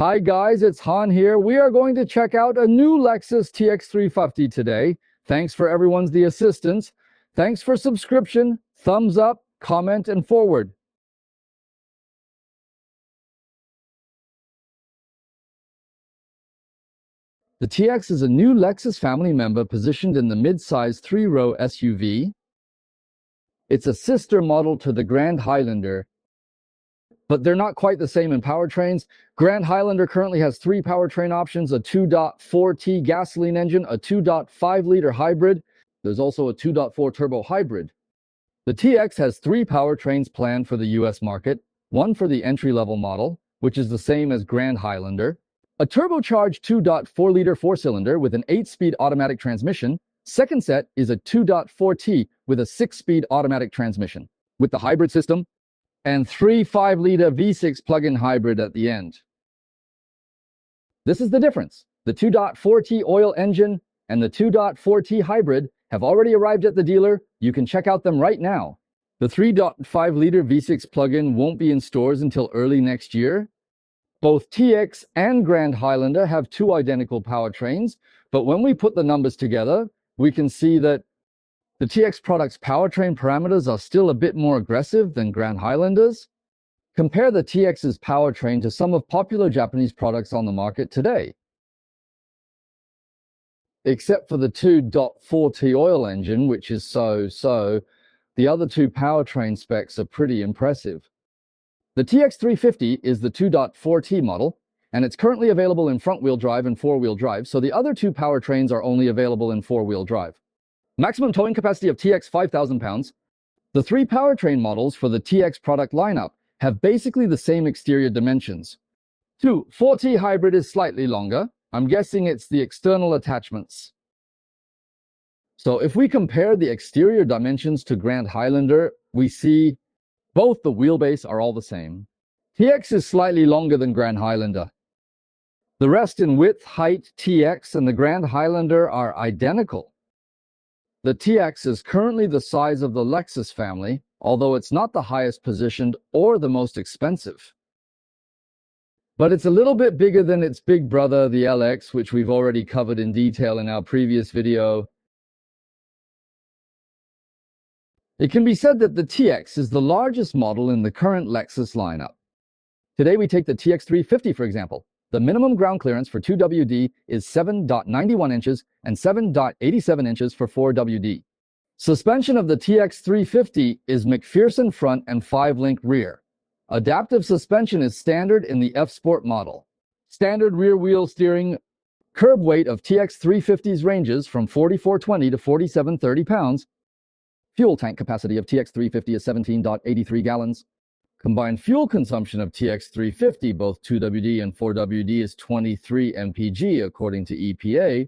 Hi guys, it's Han here. We are going to check out a new Lexus TX350 today. Thanks for everyone's assistance. Thanks for subscription, thumbs up, comment, and forward. The TX is a new Lexus family member positioned in the mid-size 3-row SUV. It's a sister model to the Grand Highlander, but they're not quite the same in powertrains. Grand Highlander currently has 3 powertrain options: a 2.4T gasoline engine, a 2.5-liter hybrid. There's also a 2.4 turbo hybrid. The TX has 3 powertrains planned for the US market, one for the entry-level model, which is the same as Grand Highlander, a turbocharged 2.4-liter 4-cylinder with an 8-speed automatic transmission. Second set is a 2.4T with a 6-speed automatic transmission, with the hybrid system, and 3 5-liter V6 plug-in hybrid at the end. This is the difference. The 2.4T oil engine and the 2.4T hybrid have already arrived at the dealer. You can check out them right now. The 3.5-liter V6 plug-in won't be in stores until early next year. Both TX and Grand Highlander have 2 identical powertrains, but when we put the numbers together, we can see that the TX product's powertrain parameters are still a bit more aggressive than Grand Highlander's. Compare the TX's powertrain to some of popular Japanese products on the market today. Except for the 2.4T oil engine, which is so-so, the other 2 powertrain specs are pretty impressive. The TX350 is the 2.4T model, and it's currently available in front-wheel drive and 4-wheel drive, so the other 2 powertrains are only available in 4-wheel drive. Maximum towing capacity of TX 5,000 pounds. The 3 powertrain models for the TX product lineup have basically the same exterior dimensions. 2.4T hybrid is slightly longer. I'm guessing it's the external attachments. So if we compare the exterior dimensions to Grand Highlander, we see both the wheelbase are all the same. TX is slightly longer than Grand Highlander. The rest in width, height, TX and the Grand Highlander are identical. The TX is currently the size of the Lexus family, although it's not the highest positioned or the most expensive. But it's a little bit bigger than its big brother, the LX, which we've already covered in detail in our previous video. It can be said that the TX is the largest model in the current Lexus lineup. Today we take the TX350 for example. The minimum ground clearance for 2WD is 7.91 inches and 7.87 inches for 4WD. Suspension of the TX350 is McPherson front and 5-link rear. Adaptive suspension is standard in the F Sport model. Standard rear wheel steering. Curb weight of TX350s ranges from 4,420 to 4,730 pounds. Fuel tank capacity of TX350 is 17.83 gallons. Combined fuel consumption of TX350, both 2WD and 4WD, is 23 mpg according to EPA.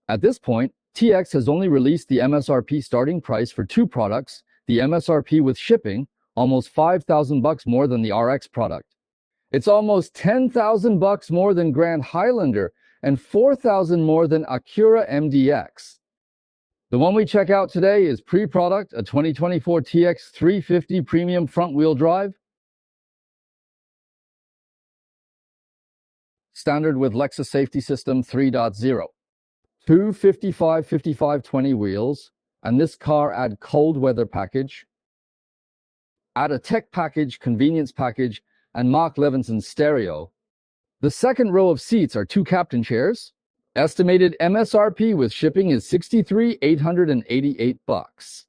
At this point, TX has only released the MSRP starting price for 2 products, the MSRP with shipping, almost $5,000 more than the RX product. It's almost $10,000 more than Grand Highlander and $4,000 more than Acura MDX. The one we check out today is pre-product, a 2024 TX350 premium front-wheel drive. Standard with Lexus Safety System 3.0. 2 55/55/20 wheels, and this car add cold weather package, add a tech package, convenience package, and Mark Levinson stereo. The second row of seats are 2 captain chairs. Estimated MSRP with shipping is $63,888.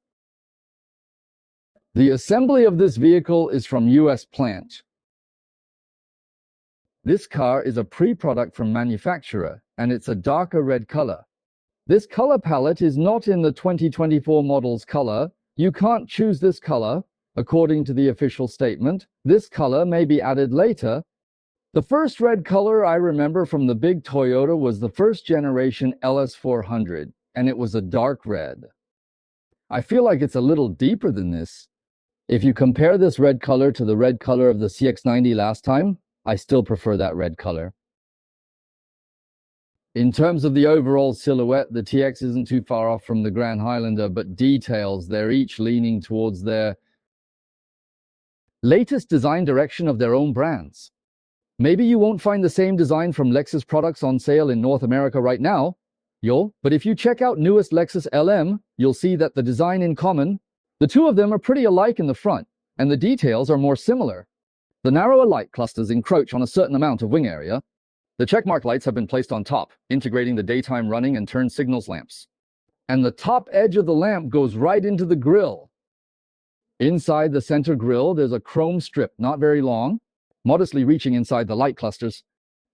The assembly of this vehicle is from US plant. This car is a pre-product from manufacturer, and it's a darker red color. This color palette is not in the 2024 model's color. You can't choose this color, according to the official statement. This color may be added later. The first red color I remember from the big Toyota was the first generation LS400, and it was a dark red. I feel like it's a little deeper than this. If you compare this red color to the red color of the CX-90 last time, I still prefer that red color. In terms of the overall silhouette, the TX isn't too far off from the Grand Highlander, but details, they're each leaning towards their latest design direction of their own brands. Maybe you won't find the same design from Lexus products on sale in North America right now, but if you check out newest Lexus LM, you'll see that the design in common, the two of them are pretty alike in the front, and the details are more similar. The narrower light clusters encroach on a certain amount of wing area. The checkmark lights have been placed on top, integrating the daytime running and turn signals lamps. And the top edge of the lamp goes right into the grille. Inside the center grille, there's a chrome strip, not very long, modestly reaching inside the light clusters.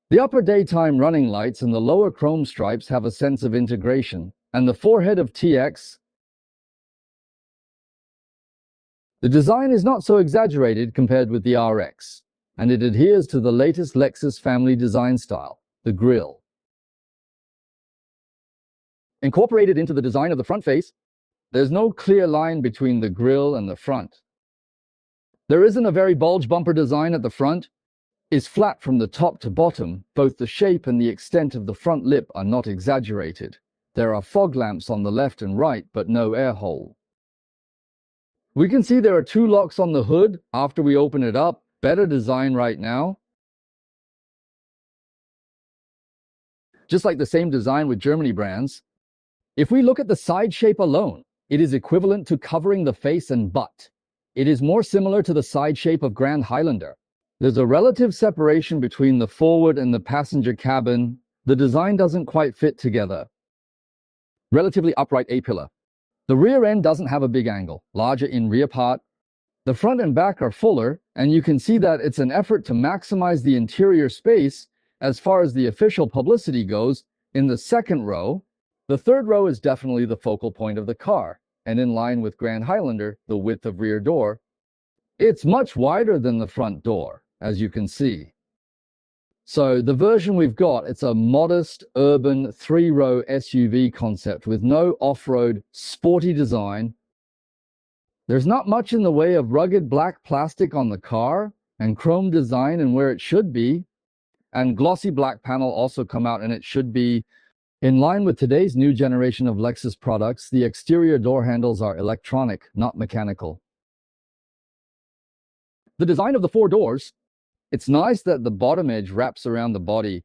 The upper daytime running lights and the lower chrome stripes have a sense of integration, and the forehead of TX. The design is not so exaggerated compared with the RX, and it adheres to the latest Lexus family design style, the grille. Incorporated into the design of the front face, there's no clear line between the grille and the front. There isn't a very bulge bumper design at the front. It's flat from the top to bottom. Both the shape and the extent of the front lip are not exaggerated. There are fog lamps on the left and right, but no air hole. We can see there are two locks on the hood after we open it up. Better design right now. Just like the same design with Germany brands. If we look at the side shape alone, it is equivalent to covering the face and butt. It is more similar to the side shape of Grand Highlander. There's a relative separation between the forward and the passenger cabin. The design doesn't quite fit together. Relatively upright A-pillar. The rear end doesn't have a big angle, larger in rear part. The front and back are fuller, and you can see that it's an effort to maximize the interior space as far as the official publicity goes. In the second row, the third row is definitely the focal point of the car, and in line with Grand Highlander, the width of rear door. It's much wider than the front door, as you can see. So the version we've got, it's a modest, urban, three-row SUV concept with no off-road, sporty design. There's not much in the way of rugged black plastic on the car, and chrome design and where it should be, and glossy black panel also come out, and it should be in line with today's new generation of Lexus products. The exterior door handles are electronic, not mechanical. The design of the four doors, it's nice that the bottom edge wraps around the body.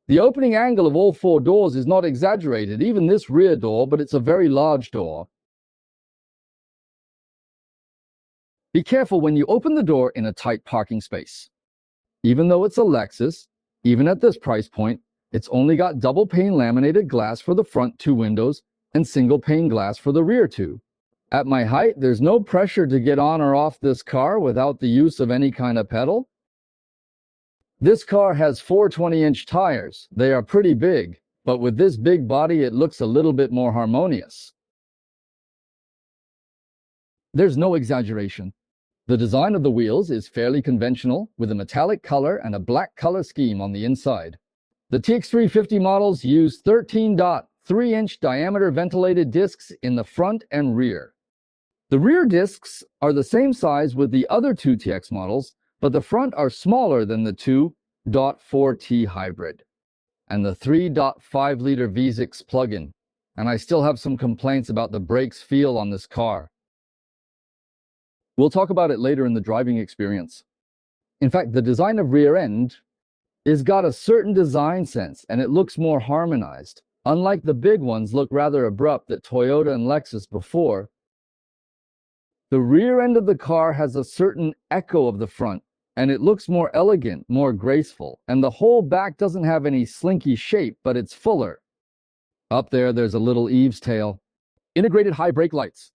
The opening angle of all four doors is not exaggerated, even this rear door, but it's a very large door. Be careful when you open the door in a tight parking space. Even though it's a Lexus, even at this price point, it's only got double pane laminated glass for the front two windows and single pane glass for the rear two. At my height, there's no pressure to get on or off this car without the use of any kind of pedal. This car has 420-inch tires. They are pretty big, but with this big body, it looks a little bit more harmonious. There's no exaggeration. The design of the wheels is fairly conventional, with a metallic color and a black color scheme on the inside. The TX350 models use 13.3-inch diameter ventilated discs in the front and rear. The rear discs are the same size with the other two TX models, but the front are smaller than the 2.4T hybrid and the 3.5-liter V6 plug-in, and I still have some complaints about the brakes feel on this car. We'll talk about it later in the driving experience. In fact, the design of rear end has got a certain design sense, and it looks more harmonized. Unlike the big ones look rather abrupt that Toyota and Lexus before. The rear end of the car has a certain echo of the front, and it looks more elegant, more graceful, and the whole back doesn't have any slinky shape, but it's fuller. Up there, there's a little eaves tail. Integrated high brake lights.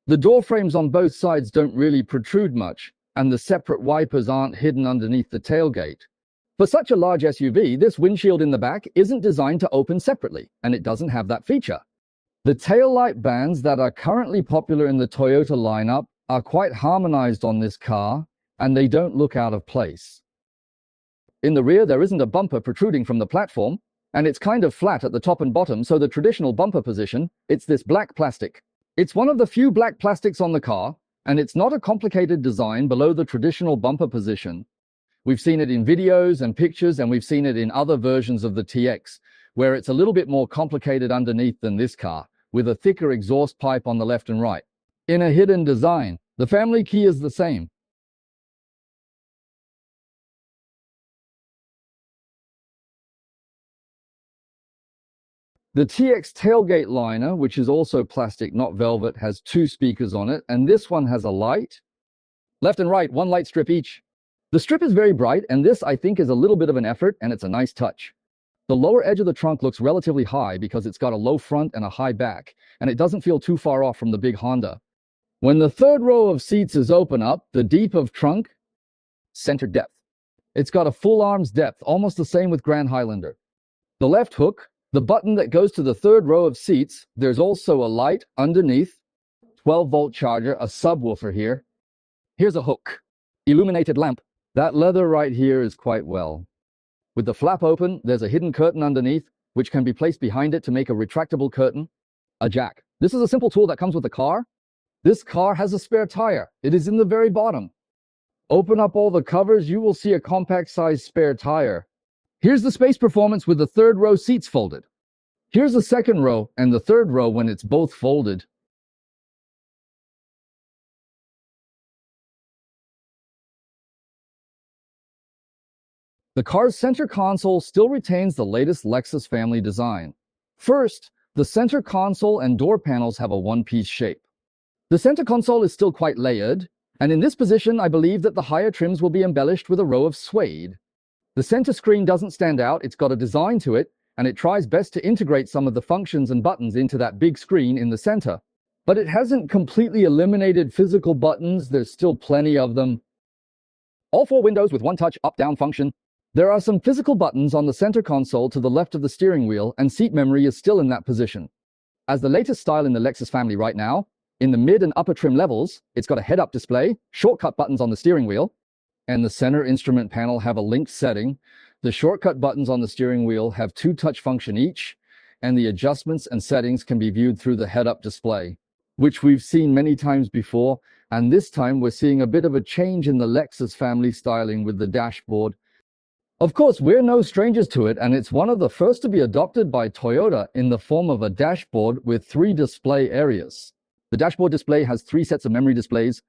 The door frames on both sides don't really protrude much, and the separate wipers aren't hidden underneath the tailgate. For such a large SUV, this windshield in the back isn't designed to open separately, and it doesn't have that feature. The taillight bands that are currently popular in the Toyota lineup are quite harmonized on this car, and they don't look out of place. In the rear, there isn't a bumper protruding from the platform, and it's kind of flat at the top and bottom, so the traditional bumper position, it's this black plastic. It's one of the few black plastics on the car, and it's not a complicated design below the traditional bumper position. We've seen it in videos and pictures, and we've seen it in other versions of the TX, where it's a little bit more complicated underneath than this car, with a thicker exhaust pipe on the left and right. In a hidden design, the family key is the same. The TX tailgate liner, which is also plastic, not velvet, has 2 speakers on it, and this one has a light. Left and right, 1 light strip each. The strip is very bright, and this, I think, is a little bit of an effort, and it's a nice touch. The lower edge of the trunk looks relatively high because it's got a low front and a high back, and it doesn't feel too far off from the big Honda. When the third row of seats is open up, the deep of trunk, center depth. It's got a full arms depth, almost the same with Grand Highlander. The left hook, the button that goes to the third row of seats, there's also a light underneath, 12-volt charger, a subwoofer here. Here's a hook, illuminated lamp. That leather right here is quite well. With the flap open, there's a hidden curtain underneath, which can be placed behind it to make a retractable curtain. A jack. This is a simple tool that comes with the car. This car has a spare tire. It is in the very bottom. Open up all the covers, you will see a compact-sized spare tire. Here's the space performance with the third row seats folded. Here's the second row and the third row when it's both folded. The car's center console still retains the latest Lexus family design. First, the center console and door panels have a one-piece shape. The center console is still quite layered, and in this position I believe that the higher trims will be embellished with a row of suede. The center screen doesn't stand out, it's got a design to it, and it tries best to integrate some of the functions and buttons into that big screen in the center. But it hasn't completely eliminated physical buttons, there's still plenty of them. All 4 windows with one-touch up-down function. There are some physical buttons on the center console to the left of the steering wheel, and seat memory is still in that position. As the latest style in the Lexus family right now, in the mid and upper trim levels, it's got a head-up display, shortcut buttons on the steering wheel, and the center instrument panel have a linked setting. The shortcut buttons on the steering wheel have 2 touch function each, and the adjustments and settings can be viewed through the head-up display, which we've seen many times before, and this time we're seeing a bit of a change in the Lexus family styling with the dashboard. Of course, we're no strangers to it, and it's one of the first to be adopted by Toyota in the form of a dashboard with 3 display areas. The dashboard display has 3 sets of memory displays.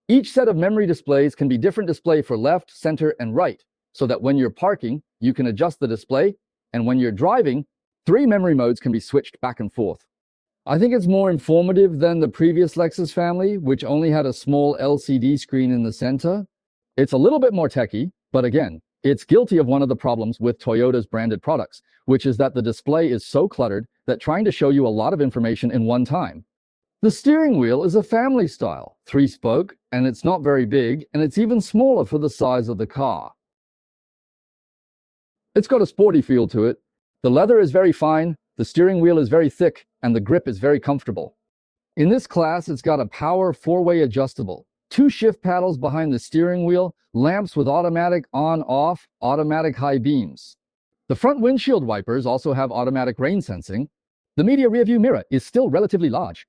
Each set of memory displays can be different display for left, center, and right, so that when you're parking, you can adjust the display, and when you're driving, 3 memory modes can be switched back and forth. I think it's more informative than the previous Lexus family, which only had a small LCD screen in the center. It's a little bit more techy, but again, it's guilty of one of the problems with Toyota's branded products, which is that the display is so cluttered that trying to show you a lot of information in one time. The steering wheel is a family style, 3-spoke, and it's not very big, and it's even smaller for the size of the car. It's got a sporty feel to it. The leather is very fine, the steering wheel is very thick, and the grip is very comfortable. In this class, it's got a power 4-way adjustable, 2 shift paddles behind the steering wheel, lamps with automatic on-off, automatic high beams. The front windshield wipers also have automatic rain sensing. The media rearview mirror is still relatively large.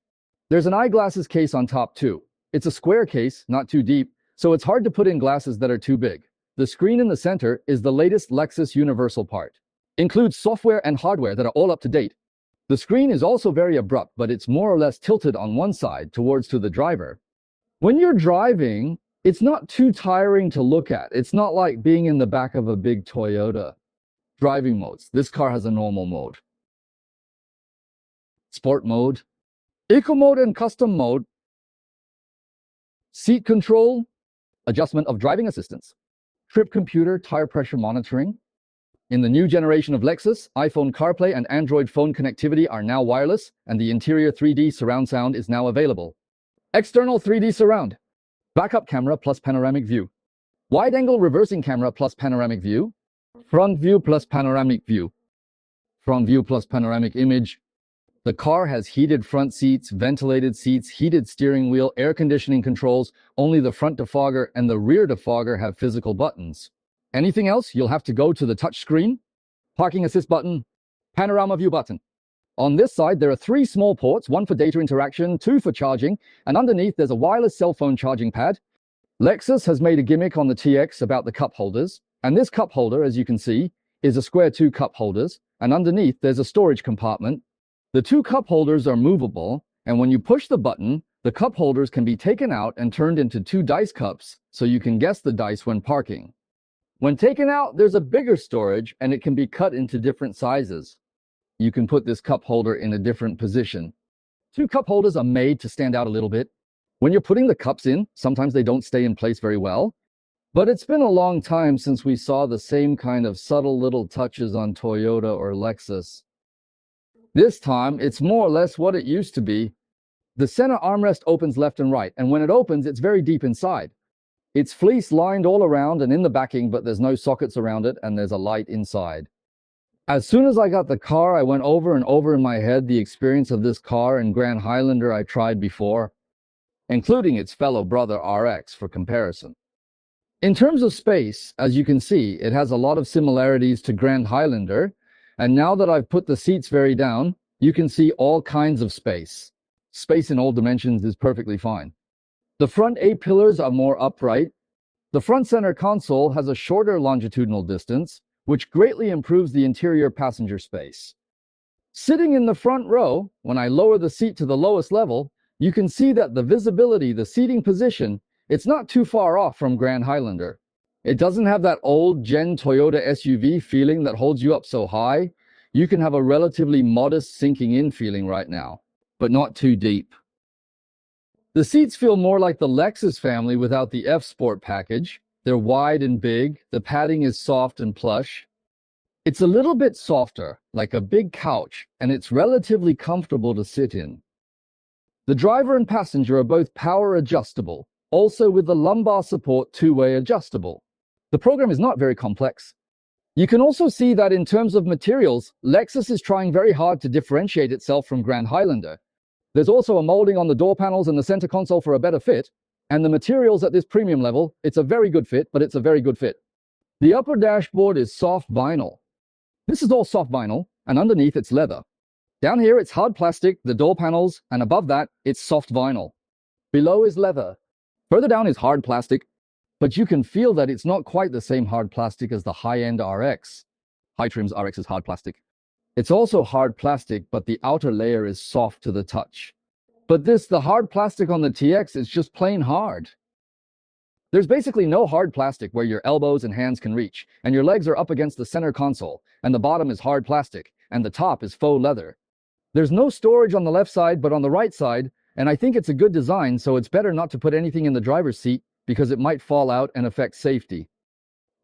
There's an eyeglasses case on top too. It's a square case, not too deep, so it's hard to put in glasses that are too big. The screen in the center is the latest Lexus Universal part. Includes software and hardware that are all up to date. The screen is also very abrupt, but it's more or less tilted on one side towards to the driver. When you're driving, it's not too tiring to look at. It's not like being in the back of a big Toyota. Driving modes. This car has a normal mode, sport mode, eco mode and custom mode, seat control, adjustment of driving assistance, trip computer, tire pressure monitoring. In the new generation of Lexus, iPhone CarPlay and Android phone connectivity are now wireless, and the interior 3D surround sound is now available. External 3D surround, backup camera plus panoramic view, wide-angle reversing camera plus panoramic view, front view plus panoramic view, front view plus panoramic image. The car has heated front seats, ventilated seats, heated steering wheel, air conditioning controls. Only the front defogger and the rear defogger have physical buttons. Anything else, you'll have to go to the touch screen, parking assist button, panorama view button. On this side, there are 3 small ports, 1 for data interaction, 2 for charging, and underneath there's a wireless cell phone charging pad. Lexus has made a gimmick on the TX about the cup holders, and this cup holder, as you can see, is a square 2 cup holders, and underneath there's a storage compartment. The 2 cup holders are movable, and when you push the button, the cup holders can be taken out and turned into 2 dice cups, so you can guess the dice when parking. When taken out, there's a bigger storage, and it can be cut into different sizes. you can put this cup holder in a different position. Two cup holders are made to stand out a little bit. When you're putting the cups in, sometimes they don't stay in place very well. But it's been a long time since we saw the same kind of subtle little touches on Toyota or Lexus. This time, it's more or less what it used to be. The center armrest opens left and right, and when it opens, it's very deep inside. It's fleece lined all around and in the backing, but there's no sockets around it, and there's a light inside. As soon as I got the car, I went over and over in my head the experience of this car and Grand Highlander I tried before, including its fellow brother RX for comparison. In terms of space, as you can see, it has a lot of similarities to Grand Highlander, and now that I've put the seats very down, you can see all kinds of space. Space in all dimensions is perfectly fine. The front A-pillars are more upright. The front center console has a shorter longitudinal distance, which greatly improves the interior passenger space. Sitting in the front row, when I lower the seat to the lowest level, you can see that the visibility, the seating position, it's not too far off from Grand Highlander. It doesn't have that old Gen Toyota SUV feeling that holds you up so high. You can have a relatively modest sinking in feeling right now, but not too deep. The seats feel more like the Lexus family without the F-Sport package. They're wide and big, the padding is soft and plush. It's a little bit softer, like a big couch, and it's relatively comfortable to sit in. The driver and passenger are both power adjustable, also with the lumbar support two-way adjustable. The program is not very complex. You can also see that in terms of materials, Lexus is trying very hard to differentiate itself from Grand Highlander. There's also a molding on the door panels and the center console for a better fit, and the materials at this premium level, it's a very good fit, but it's a very good fit. The upper dashboard is soft vinyl. This is all soft vinyl, and underneath it's leather. Down here it's hard plastic, the door panels, and above that it's soft vinyl. Below is leather. Further down is hard plastic, but you can feel that it's not quite the same hard plastic as the high-end RX. High trims RX is hard plastic. It's also hard plastic, but the outer layer is soft to the touch. But the hard plastic on the TX is just plain hard. There's basically no hard plastic where your elbows and hands can reach, and your legs are up against the center console, and the bottom is hard plastic, and the top is faux leather. There's no storage on the left side, but on the right side, and I think it's a good design, so it's better not to put anything in the driver's seat because it might fall out and affect safety.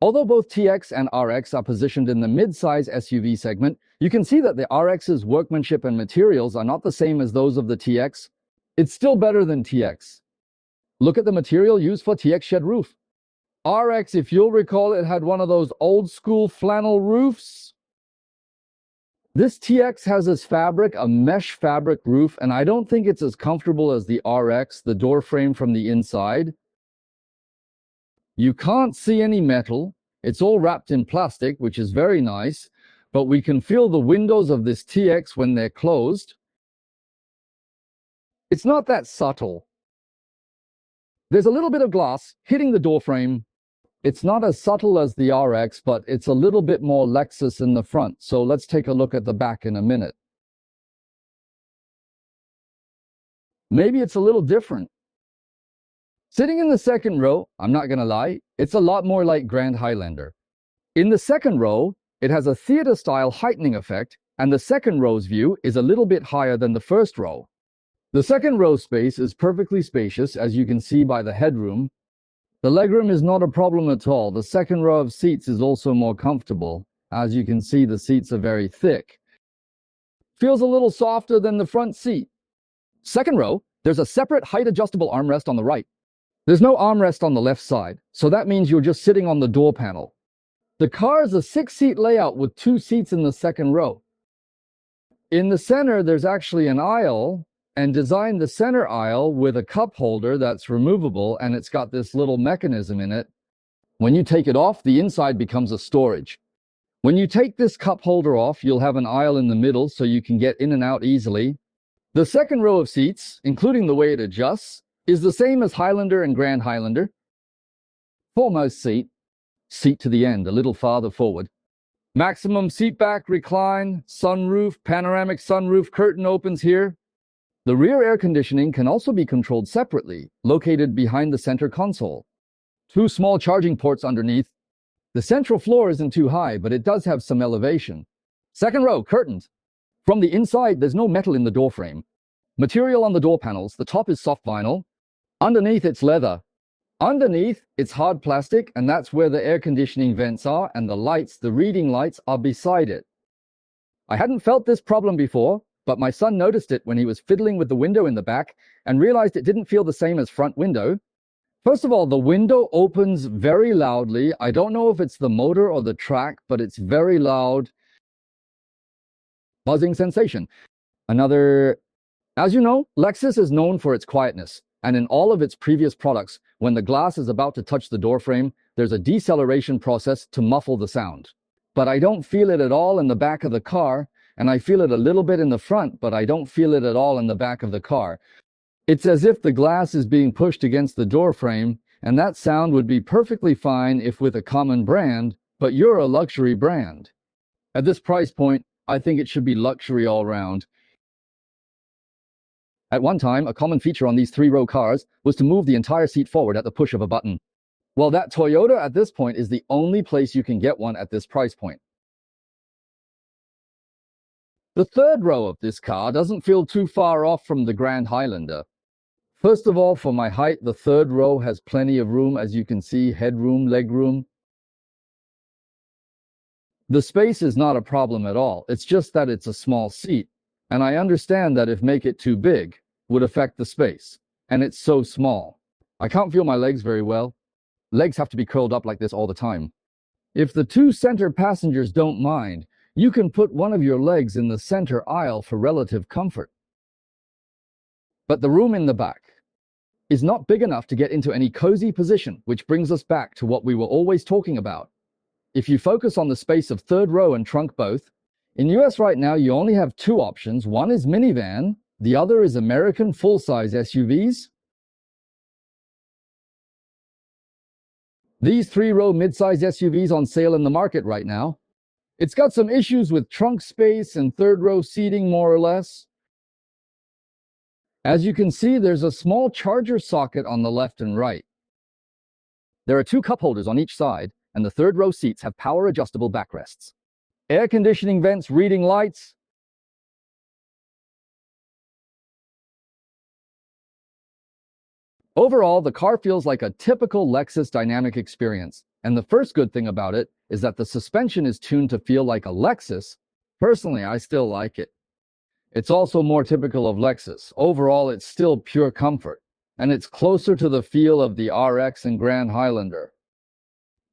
Although both TX and RX are positioned in the mid-size SUV segment, you can see that the RX's workmanship and materials are not the same as those of the TX. It's still better than TX. Look at the material used for TX shed roof. RX, if you'll recall, it had one of those old-school flannel roofs. This TX has as fabric a mesh fabric roof, and I don't think it's as comfortable as the RX, the door frame from the inside. You can't see any metal. It's all wrapped in plastic, which is very nice, but we can feel the windows of this TX when they're closed. It's not that subtle. There's a little bit of glass hitting the door frame. It's not as subtle as the RX, but it's a little bit more Lexus in the front, so let's take a look at the back in a minute. Maybe it's a little different. Sitting in the second row, I'm not gonna lie, it's a lot more like Grand Highlander. In the second row, it has a theater-style heightening effect, and the second row's view is a little bit higher than the first row. The second row space is perfectly spacious, as you can see by the headroom. The legroom is not a problem at all. The second row of seats is also more comfortable. As you can see, the seats are very thick. Feels a little softer than the front seat. Second row, there's a separate height-adjustable armrest on the right. There's no armrest on the left side, so that means you're just sitting on the door panel. The car is a 6-seat layout with 2 seats in the second row. In the center, there's actually an aisle, and designed the center aisle with a cup holder that's removable, and it's got this little mechanism in it. When you take it off, the inside becomes a storage. When you take this cup holder off, you'll have an aisle in the middle so you can get in and out easily. The second row of seats, including the way it adjusts, is the same as Highlander and Grand Highlander. Foremost seat, seat to the end, a little farther forward. Maximum seat back, recline, sunroof, panoramic sunroof, curtain opens here. The rear air conditioning can also be controlled separately, located behind the center console. 2 small charging ports underneath. The central floor isn't too high, but it does have some elevation. Second row, curtains. From the inside, there's no metal in the door frame. Material on the door panels, the top is soft vinyl. Underneath, it's leather. Underneath, it's hard plastic, and that's where the air conditioning vents are, and the lights, the reading lights, are beside it. I hadn't felt this problem before, but my son noticed it when he was fiddling with the window in the back and realized it didn't feel the same as front window. First of all, the window opens very loudly. I don't know if it's the motor or the track, but it's very loud. Buzzing sensation. As you know, Lexus is known for its quietness, and in all of its previous products, when the glass is about to touch the door frame, there's a deceleration process to muffle the sound. But I don't feel it at all in the back of the car, and I feel it a little bit in the front, but I don't feel it at all in the back of the car. It's as if the glass is being pushed against the door frame, and that sound would be perfectly fine if with a common brand, but you're a luxury brand. At this price point, I think it should be luxury all round. At one time, a common feature on these three-row cars was to move the entire seat forward at the push of a button. Well, that Toyota at this point is the only place you can get one at this price point. The third row of this car doesn't feel too far off from the Grand Highlander. First of all, for my height, the third row has plenty of room, as you can see, headroom, legroom. The space is not a problem at all. It's just that it's a small seat, and I understand that if make it too big, would affect the space, and it's so small. I can't feel my legs very well. Legs have to be curled up like this all the time. If the two center passengers don't mind, you can put one of your legs in the center aisle for relative comfort. But the room in the back is not big enough to get into any cozy position, which brings us back to what we were always talking about. If you focus on the space of third row and trunk both, in US right now you only have two options. One is minivan, the other is American full-size SUVs. These three-row mid-size SUVs on sale in the market right now. It's got some issues with trunk space and third-row seating, more or less. As you can see, there's a small charger socket on the left and right. There are two cup holders on each side, and the third-row seats have power-adjustable backrests. Air conditioning vents, reading lights. Overall, the car feels like a typical Lexus dynamic experience, and the first good thing about it is that the suspension is tuned to feel like a Lexus. Personally, I still like it. It's also more typical of Lexus. Overall, it's still pure comfort, and it's closer to the feel of the RX and Grand Highlander.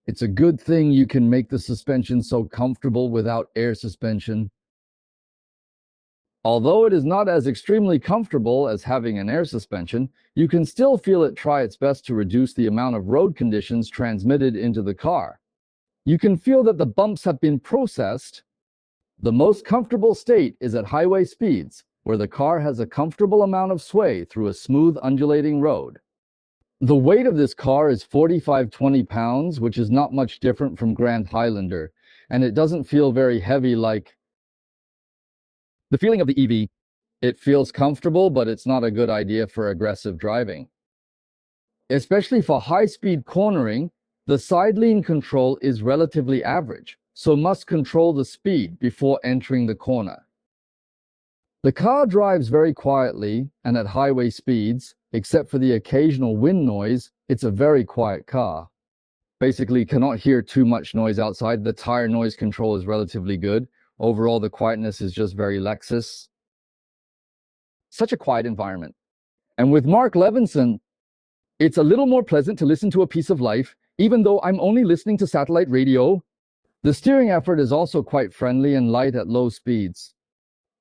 It's a good thing you can make the suspension so comfortable without air suspension. Although it is not as extremely comfortable as having an air suspension, you can still feel it try its best to reduce the amount of road conditions transmitted into the car. You can feel that the bumps have been processed. The most comfortable state is at highway speeds, where the car has a comfortable amount of sway through a smooth, undulating road. The weight of this car is 45-20 pounds, which is not much different from Grand Highlander, and it doesn't feel very heavy like the feeling of the EV. It feels comfortable, but it's not a good idea for aggressive driving. Especially for high-speed cornering, the side lean control is relatively average, so must control the speed before entering the corner. The car drives very quietly, and at highway speeds, except for the occasional wind noise, it's a very quiet car. Basically, cannot hear too much noise outside. The tire noise control is relatively good. Overall, the quietness is just very Lexus. Such a quiet environment. And with Mark Levinson, it's a little more pleasant to listen to A Piece of Life, even though I'm only listening to satellite radio. The steering effort is also quite friendly and light at low speeds.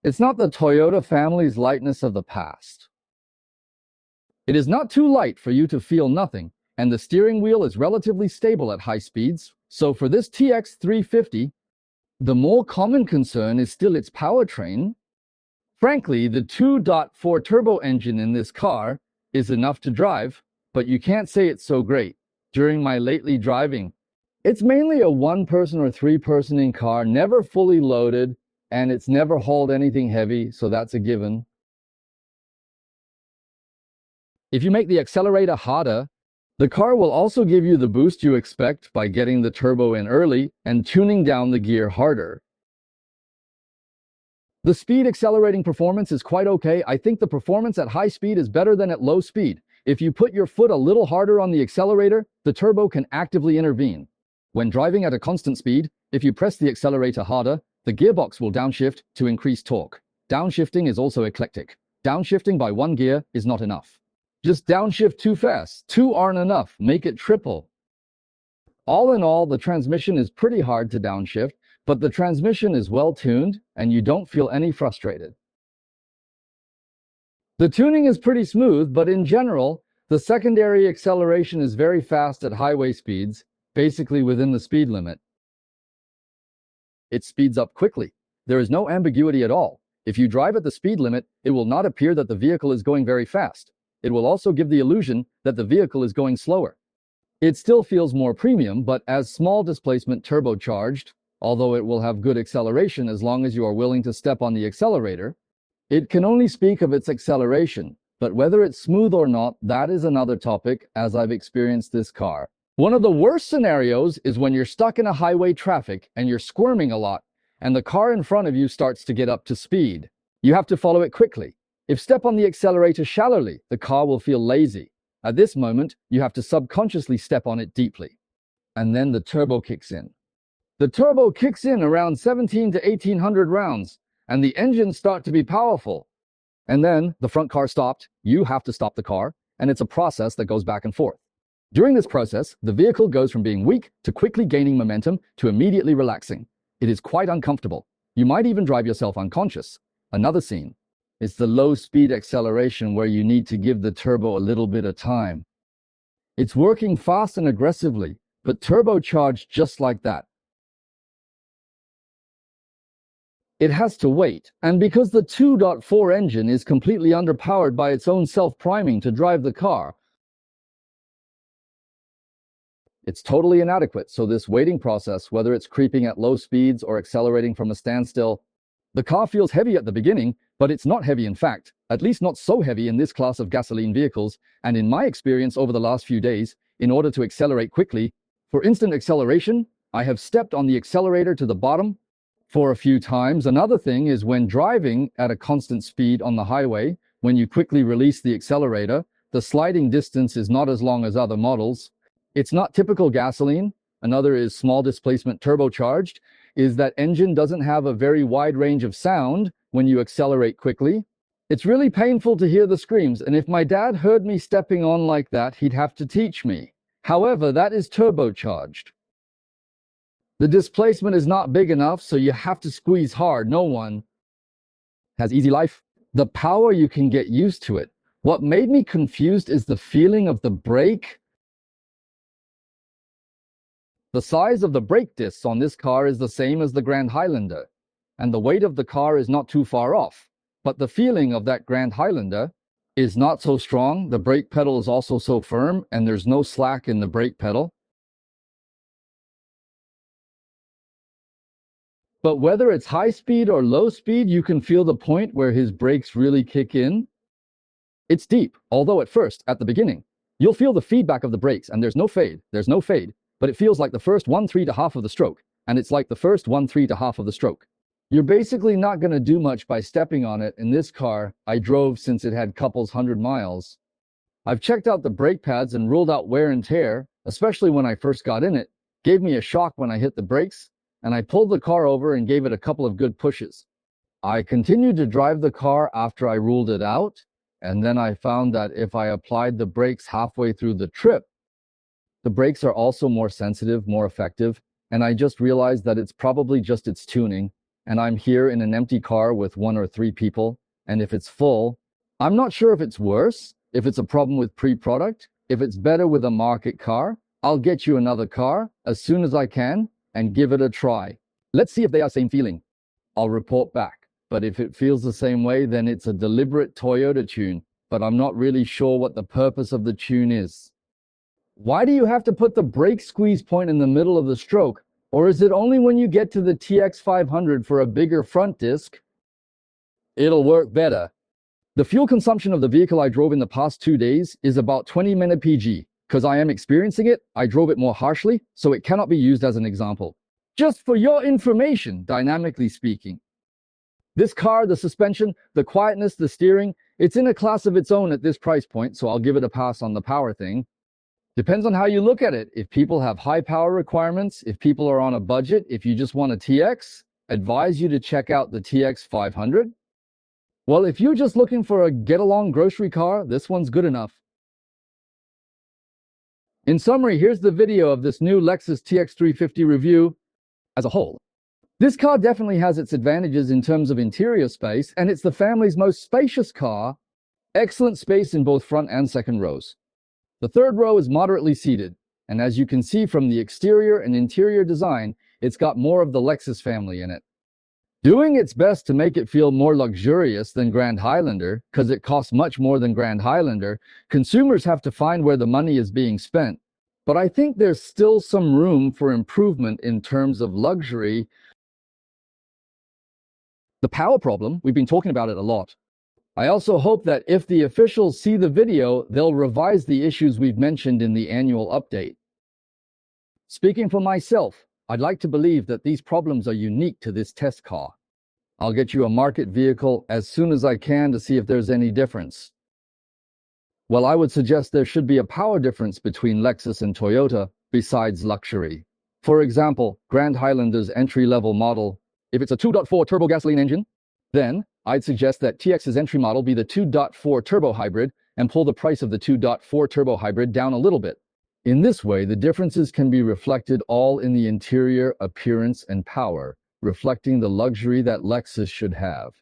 It's not the Toyota family's lightness of the past. It is not too light for you to feel nothing, and the steering wheel is relatively stable at high speeds. So for this TX350, the more common concern is still its powertrain. Frankly, the 2.4 turbo engine in this car is enough to drive, but you can't say it's so great. During my lately driving, it's mainly a one-person or three-person car, never fully loaded, and it's never hauled anything heavy, so that's a given. If you make the accelerator harder, the car will also give you the boost you expect by getting the turbo in early and tuning down the gear harder. The speed accelerating performance is quite okay. I think the performance at high speed is better than at low speed. If you put your foot a little harder on the accelerator, the turbo can actively intervene. When driving at a constant speed, if you press the accelerator harder, the gearbox will downshift to increase torque. Downshifting is also eclectic. Downshifting by one gear is not enough. Just downshift too fast. Two aren't enough. Make it triple. All in all, the transmission is pretty hard to downshift, but the transmission is well tuned and you don't feel any frustrated. The tuning is pretty smooth, but in general, the secondary acceleration is very fast at highway speeds, basically within the speed limit. It speeds up quickly. There is no ambiguity at all. If you drive at the speed limit, it will not appear that the vehicle is going very fast. It will also give the illusion that the vehicle is going slower. It still feels more premium, but as small displacement turbocharged, although it will have good acceleration as long as you are willing to step on the accelerator. It can only speak of its acceleration, but whether it's smooth or not, that is another topic, as I've experienced this car. One of the worst scenarios is when you're stuck in a highway traffic and you're squirming a lot, and the car in front of you starts to get up to speed. You have to follow it quickly. If step on the accelerator shallowly, the car will feel lazy. At this moment, you have to subconsciously step on it deeply. And then the turbo kicks in. The turbo kicks in around 17 to 1800 rounds, and the engines start to be powerful. And then the front car stopped, you have to stop the car, and it's a process that goes back and forth. During this process, the vehicle goes from being weak to quickly gaining momentum to immediately relaxing. It is quite uncomfortable. You might even drive yourself unconscious. Another scene. It's the low-speed acceleration where you need to give the turbo a little bit of time. It's working fast and aggressively, but turbocharged just like that. It has to wait, and because the 2.4 engine is completely underpowered by its own self-priming to drive the car, it's totally inadequate, so this waiting process, whether it's creeping at low speeds or accelerating from a standstill, the car feels heavy at the beginning, but it's not heavy in fact, at least not so heavy in this class of gasoline vehicles, and in my experience over the last few days, in order to accelerate quickly, for instant acceleration, I have stepped on the accelerator to the bottom for a few times. Another thing is when driving at a constant speed on the highway, when you quickly release the accelerator, the sliding distance is not as long as other models. It's not typical gasoline. Another is small displacement turbocharged, is that engine doesn't have a very wide range of sound when you accelerate quickly. It's really painful to hear the screams, and if my dad heard me stepping on like that, he'd have to teach me. However, that is turbocharged. The displacement is not big enough, so you have to squeeze hard. No one has easy life. The power, you can get used to it. What made me confused is the feeling of the brake. The size of the brake discs on this car is the same as the Grand Highlander, and the weight of the car is not too far off. But the feeling of that Grand Highlander is not so strong. The brake pedal is also so firm, and there's no slack in the brake pedal. But whether it's high speed or low speed, you can feel the point where his brakes really kick in. It's deep, although at first, at the beginning, you'll feel the feedback of the brakes, and there's no fade, but it feels like the first 1/3 to half of the stroke, and it's like the first 1/3 to half of the stroke. You're basically not going to do much by stepping on it. In this car, I drove since it had couples 100 miles. I've checked out the brake pads and ruled out wear and tear, especially when I first got in it. Gave me a shock when I hit the brakes, and I pulled the car over and gave it a couple of good pushes. I continued to drive the car after I ruled it out, and then I found that if I applied the brakes halfway through the trip, the brakes are also more sensitive, more effective, and I just realized that it's probably just its tuning, and I'm here in an empty car with 1 or 3 people, and if it's full, I'm not sure if it's worse, if it's a problem with pre-product, if it's better with a market car. I'll get you another car as soon as I can, and give it a try. Let's see if they are same feeling. I'll report back. But if it feels the same way, then it's a deliberate Toyota tune. But I'm not really sure what the purpose of the tune is. Why do you have to put the brake squeeze point in the middle of the stroke? Or is it only when you get to the TX500 for a bigger front disc? It'll work better. The fuel consumption of the vehicle I drove in the past 2 days is about 20 mpg. Because I am experiencing it, I drove it more harshly, so it cannot be used as an example. Just for your information, dynamically speaking. This car, the suspension, the quietness, the steering, it's in a class of its own at this price point, so I'll give it a pass on the power thing. Depends on how you look at it. If people have high power requirements, if people are on a budget, if you just want a TX, advise you to check out the TX500. Well, if you're just looking for a get-along grocery car, this one's good enough. In summary, here's the video of this new Lexus TX350 review as a whole. This car definitely has its advantages in terms of interior space, and it's the family's most spacious car. Excellent space in both front and second rows. The third row is moderately seated, and as you can see from the exterior and interior design, it's got more of the Lexus family in it. Doing its best to make it feel more luxurious than Grand Highlander, because it costs much more than Grand Highlander, consumers have to find where the money is being spent. But I think there's still some room for improvement in terms of luxury. The power problem, we've been talking about it a lot. I also hope that if the officials see the video, they'll revise the issues we've mentioned in the annual update. Speaking for myself, I'd like to believe that these problems are unique to this test car. I'll get you a market vehicle as soon as I can to see if there's any difference. Well, I would suggest there should be a power difference between Lexus and Toyota besides luxury. For example, Grand Highlander's entry-level model, if it's a 2.4 turbo gasoline engine, then I'd suggest that TX's entry model be the 2.4 turbo hybrid and pull the price of the 2.4 turbo hybrid down a little bit. In this way, the differences can be reflected all in the interior appearance and power, reflecting the luxury that Lexus should have.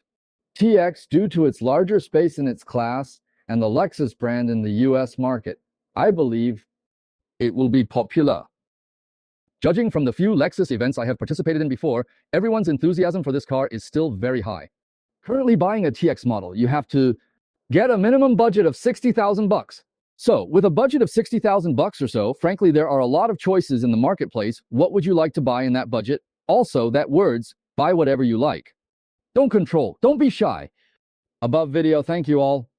TX, due to its larger space in its class and the Lexus brand in the US market, I believe it will be popular. Judging from the few Lexus events I have participated in before, everyone's enthusiasm for this car is still very high. Currently buying a TX model, you have to get a minimum budget of $60,000. So, with a budget of $60,000 or so, frankly, there are a lot of choices in the marketplace. What would you like to buy in that budget? Also, that words, buy whatever you like. Don't control, don't be shy. Above video, thank you all.